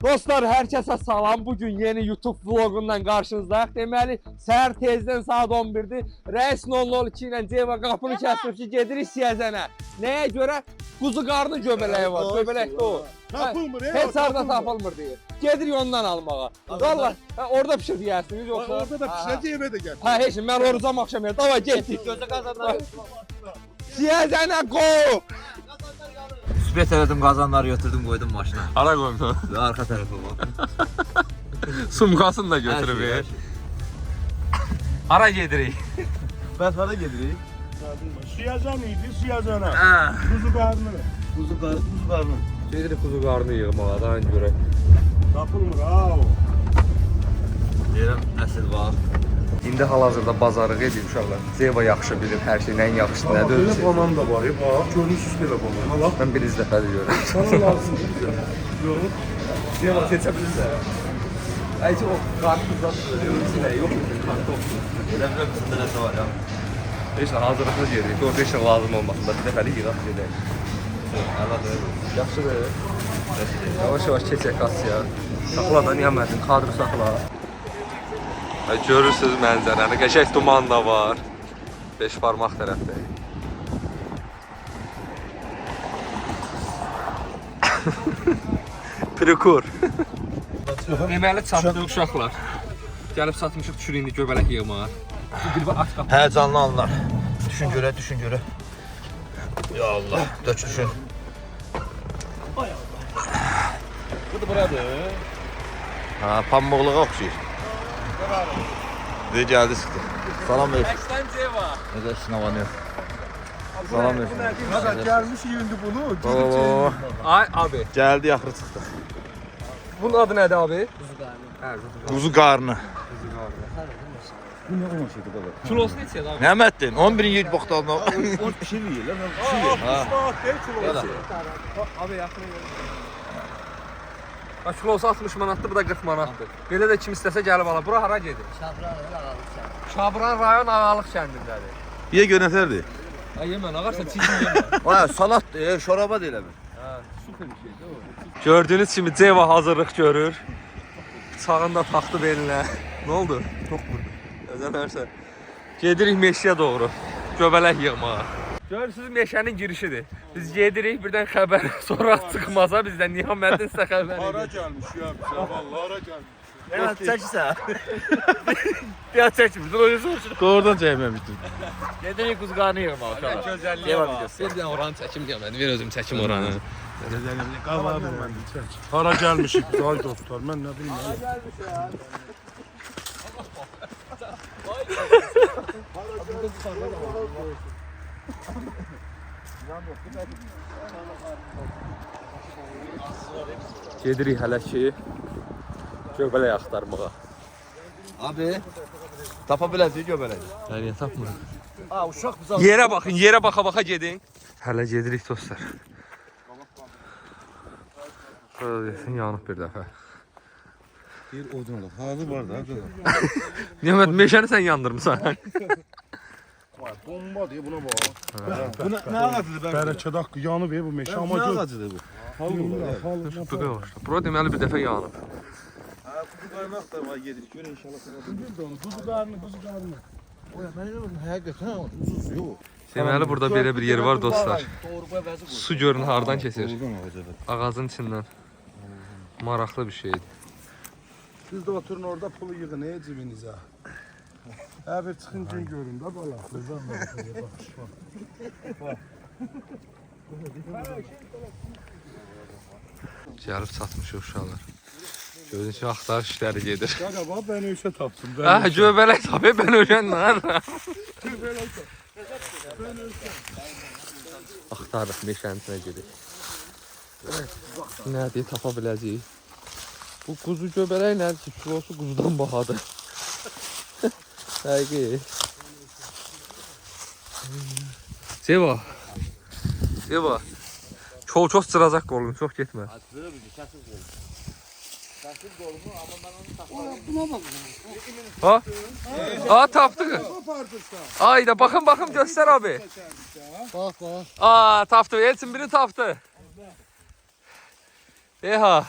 Dostlar, herkese salam. Bugün yeni YouTube vlogundan karşınızdayıq. Deməli, səhər tezdən saat 11-dir. Reis 002 ilə Ceyva qapını kəsdir ki, gedirik Siyəzənə. Nəyə görə? Quzu qarnı göbələyi var. Göbələkdə o. Tapılmır ya. Heç harda tapılmır deyir. Gedirik ondan almağa. Valla, orada pişir yersiniz yoksa. Orada da pişirəcək evə də gəl. Ha, heç, mən orucam axşam yer. Davay, getdik. Gözə qazanlar. Siyəzənə qov! Sübət elədim, qazanları götürdüm, qoydum maşına. Ara qoymuşsun. Və arxa tərəfə bax. Sumkasını da götürüb. Hər şey. Hara gedirik? Bəs hara gedirik? Siyazan idi, siyazana. Ha. Kuzu qarnı. Kuzu qarnı. Gedirik kuzu qarnı yığmağa da görə. Tapılmır ha o. Deyirəm, əsl var. İndi hal-hazırda bazarlıq edir uşaqlar. Ceyva yaxşı bilir hər şey, nəyin yaxşısı, nə Belə deyil. banan da var, bax. Görürsüz belə banan. Ha bax. Mən bir dəfədir görürəm. Sana lazım bizə. Yox. Ceyva keçə bilirsən. Ayçı o qarpız atıyor, içində yox. Eləmə bizdə nəsə var ya. Heç nə hazırlıqlı gedirik. Orada heç nə lazım olmasın da bir dəfəlik yığaq gedək. Əladır. Yaxşıdır. Yavaş-yavaş keçək kasıya. Saxla da Niyamətin, kadrı saxla. Görürsünüz mənzərəni, qəşəng duman da var. 5 barmaq tərəfdəyik. Prikur. Deməli çatdıq uşaqlar. Gəlib satmışıq düşür indi göbələk yığmağa. Bir at qapı. Həyəcanlı anlar. Düşün görə, düşün görə. Ya Allah, dök düşün. Bu da buradır. Ha, pambıqlığa oxşayır. Deyir, gəldi çıxdı. Salam ver. Əksdən Ceyva. Necə sınavanıyor. Salam ver. Hada gəlmiş yindi bunu. Oo, Ay abi. gəldi, yaxırı çıxdı. Bunun adı nədir abi? Kuzu qarnı. Bu nə olmuş idi baba? Kilosu neçədir abi? Nə əmətdin? 11-in 7 boxtalına. O pişirir lan. Pişirir. Ha. Değil kilosu. Abi yaxına gəl. Bax kilosu 60 manatdır, bu da 40 manatdır. Belə də kim istəsə gəlib ala. Bura hara gedir? Şabran rayon Ağalıq kəndindədir. Niyə görünətərdir? Ay yemən ağarsa çiğ yemə. Ha, salat deyil, şoraba deyil mi? Ha, super bir şeydir o. Gördüyünüz kimi Ceyva hazırlıq görür. Bıçağını da taxdı belinə. Nə oldu? Çox vurdu. Özənərsə. Gedirik meşəyə doğru. Göbələk yığmağa. Görürsünüz meşənin girişidir. Biz gedirik, birdən xəbər sonra çıxmasa bizdən Niyamətin sizə xəbər Hara edir. gəlmiş ya bizə, vallahi hara gəlmiş. Evet, çəkirsən. Ya çəkmir, dur öyle soruşur. Doğrudan çəkməmişdim. Gedirik kuzu qarnı yığma uşaqlar. Gözəlliyə Devam bax. videosu. Bir də oranı çəkim deyəmədi, ver özüm çəkim oranı. Qavadır mən çək. Hara gəlmişik biz ay dostlar, mən nə bilim. Gedirik hələ ki göbələk axtarmağa. Abi, tapa biləzik göbələk. Yəni tapmırıq. Ha, uşaq bizə Yerə baxın, yerə baxa-baxa gedin. Hələ gedirik dostlar. Şöyle desin, yanıb bir dəfə. Bir odun olaq. Hazır var da. Nihamət, meşəni sən yandırmısan. Bomba diye buna bax. Bu nə ağacıdır? Bərəkət haqqı yanıb bu meşə amma gör. ağacıdır bu? Şurada başla. Bura deməli bir dəfə yanıb. Ha, kuzu qarnı axtarmağa gedirik. Gör inşallah. Kuzu qarnı. Oya, mən eləmirəm, həqiqətən uzun suyu o. Deməli burada belə bir yer var dostlar. Doğru vəzi qoy. Su görün hardan keçir. Oradan ağacı. Ağacın içindən. Maraqlı bir şeydir. Siz de oturun orada pulu yığın cibinizə. Hər bir çıxın gün görün də bala. Gəlib çatmışıq uşaqlar. Gördüyünüz kimi axtarış işləri gedir. Qaqa bax ben öşə tapdım. Ha, göbələk tapıb ben ölən lan. Axtarıq meşənin içinə gedirik. Nə deyə tapa biləcəyik? Bu quzu göbələk nədir ki? Kilosu quzudan bahadır. Həqiqi. Seva. Seva. Çox sıracaq qolun, çox getmə. Ha? Aa tapdıq. Ayda baxın göstər abi. Bax bax. Aa tapdı. Elçin biri tapdı. Eha.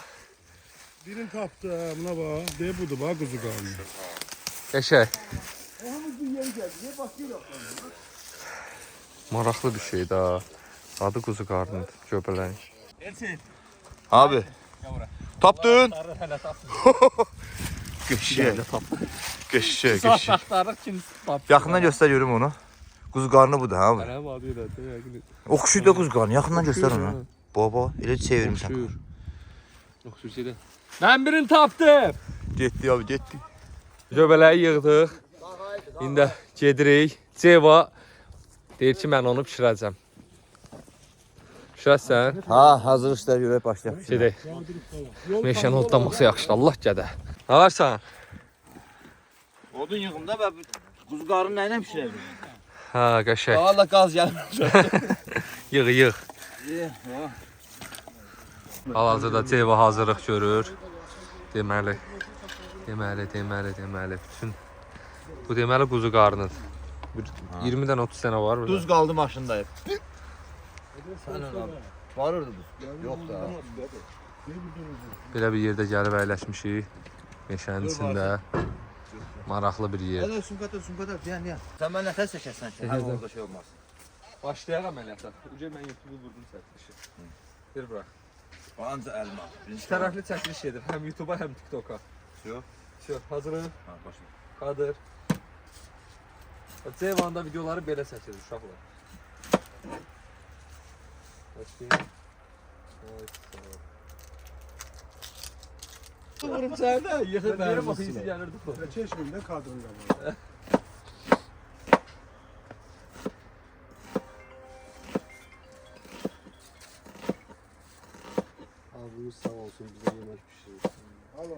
Birini tapdı ha, buna bak. De budur bak kuzu karnı. Qəşəng. Hamız bir yeri geldi. Ne bakıyor? Maraqlı bir şey daha. Adı kuzu qarnıdır, göbələyin. Abi. Tapdın. Hələ tapdın. Qəşəng. tapdı. Qəşəng, Saat qəşəng. axtarıq kim tapdı. Yaxından göstər görüm onu. Quzu qarnı budur ha abi. Hələ var deyir, yəqin. Oxşuyur da quzu qarnı. Yaxından göstər onu. Baba, elə çevirmişsən. Oxşuyur şeydə. Mən birini tapdım. Getdi abi, getdi. Göbələyi yığdıq. İndi gedirik. Ceva deyir ki, mən onu bişirəcəm. Bişirəsən? Ha, hazır işlər görək başlayaq. Gedək. Meşəni otlaması yaxşıdır, Allah gədə. Nə varsan? Odun yığımda və quzu qarnı nə ilə bişirəcək? Hə, qəşəng. Valla qaz gəlmir. Yığ. Hal-hazırda Ceva hazırlıq görür. Deməli. Bütün bu deməli quzu qarnıdır. 20-dən 30 dənə var burada. Duz qaldı maşındayım. Var orada duz. Yox da. Belə bir yerdə gəlib əyləşmişik. Meşənin içində. Maraqlı bir yer. Hələ sumkada, deyən. Sən mən nətər çəkərsən ki, hər orada şey olmaz. Başlayaq əməliyyata. Uca mən YouTube-u vurdum çəkilişi. Bir bırax. Anca əlma. İki tərəfli çəkiliş edir. Həm YouTube-a, həm TikTok-a. Yox, hazırım. Ha, başla. Qadir. Ceyvanda videoları belə çəkilir uşaqlar. Başlayın. Vurum sənə, yıxıb verim, o hisi gəlirdi bu. Çeşmimde kadrında var. Abimiz sağ olsun bize yemek pişirir. Alo.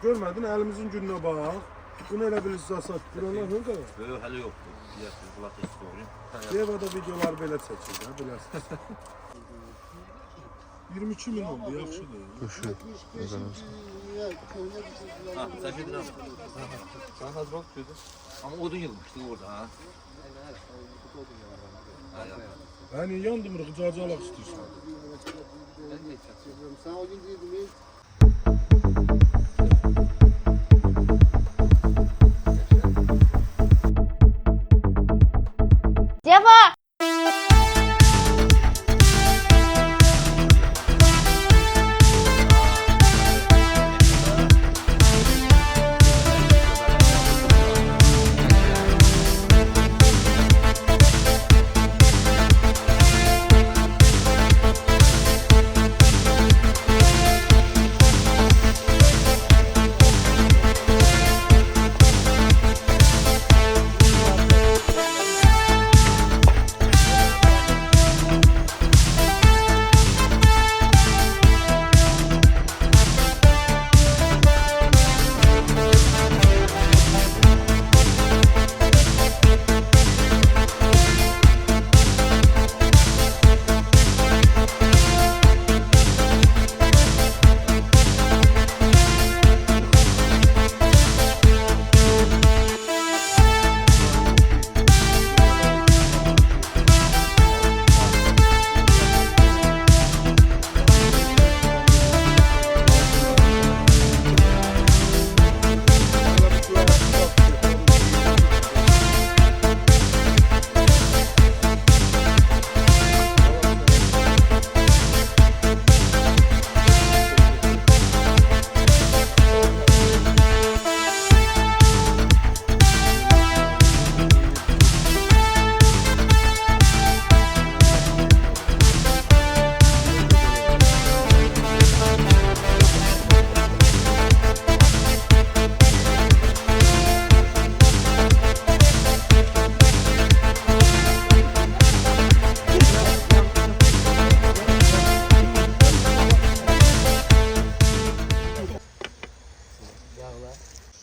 Görmedin elimizin gününe bak. Bunu elə bilirsiz asat. Buralar hırda. Yox, hələ yoxdur. Deyəsən, qulaq heç doğruyum. Devada videolar belə çəkir də, biləsiniz. 22 min oldu, yaxşıdır. Ha, sən gedirəm. Sən hazır ol, gözü. Amma odun yığmışdı orada, ha. Yəni yandım rıcacı alaq istəyirsən. Sen o gün diyordun Ceva!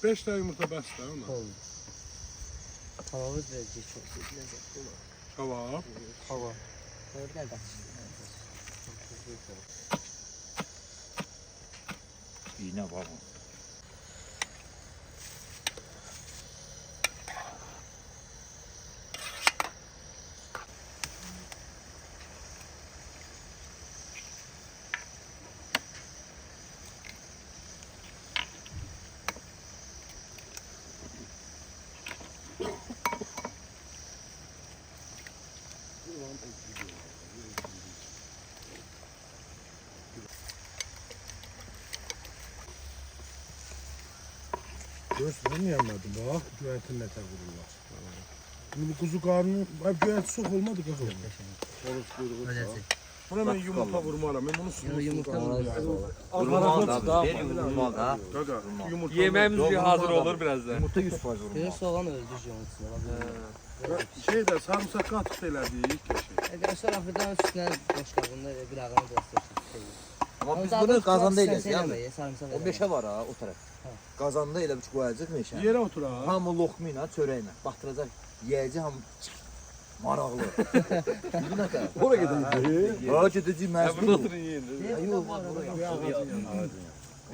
Beş tane yumurta bəs də ona. Tavamız verecek çok lezzetli olur. Kebab. Tava. Nereden kaç? İğne var mı? Göstermeyemedi bak güvertin nete vururlar. Şimdi bu kuzu karnı, ay güverti sok olmadı kız oldu. Oruz kuyruğu sağ. Buna ben yumurta vurmaram, ben bunu sulu yumurta Vurmalı da abi. Ver vurmalı da. Gaga, yumurta Yemeğimiz bir hazır olur birazdan. Yumurta 100% vurmalı. Gözü soğan öldü yumurtasına. Şeyde sarımsak katık şeyler diye ilk ya şey. Arkadaşlar hafiften üstüne boş kabında qırağını göstersin. Ama biz bunu qazanda eləyəcəyik. Yemeği sarımsak. O meşə var ha, o tərəf. Qazanda elə bir qoyacaq meşə. Yere otur ha. Hamı loxma ilə, çörəklə batıracaq. Yeyəcək hamı maraqlı. Bu nə qədər? Oraya gidelim. Ha, gedəcək Burada məcbur. oturun yiyin.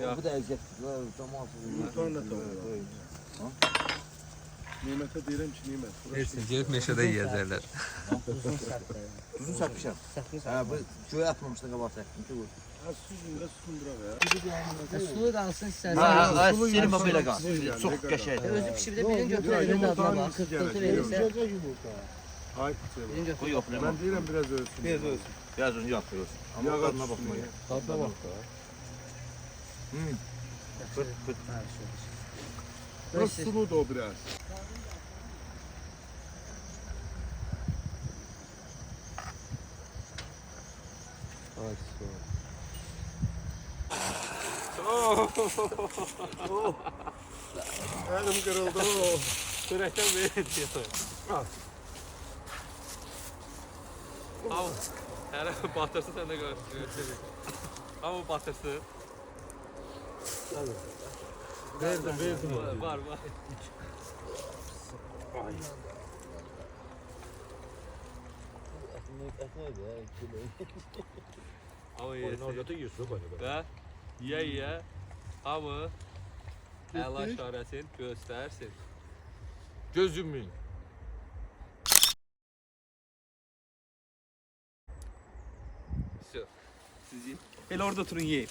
Yox, bu da əziyyətdir. Cəmaət. Yumurtanın nete vurur. Nimete diyelim ki nimet. Neyse gelip meşede yiyecekler. Uzun sərtdə. Tuzunu səpmişəm. Sərtmiş. Hə, bu göyə atmamışdan qabaq səpdim ki bu. Ha suyunda sundurak ya. Sulu qalsın istərsən. Ha, sulu senin yumurta belə var. qal. Çox qəşəngdir. Özü pişib də birini götürür, birini dadına bax. Qırtı verirsə. Ay Birini götürür. Yox, ben değilim biraz ölsün. Biraz olsun. Biraz onu yapıyoruz. Ama Yağa tadına düşsün bakma ya. ya. Tadına bak da. Fırt fırt. Ha, şöyle. Biraz sulu da o biraz. Elim kırıldı. Sürəkdən belə deyir. Al. Hələ batırsın sən də görürsün. Amma batırsın. Verdim. Var. Ama yesin. Və yeyə hamı əla işarəsin göstərsin. Gözümün. Siz yiyin. Elə orada oturun yiyin.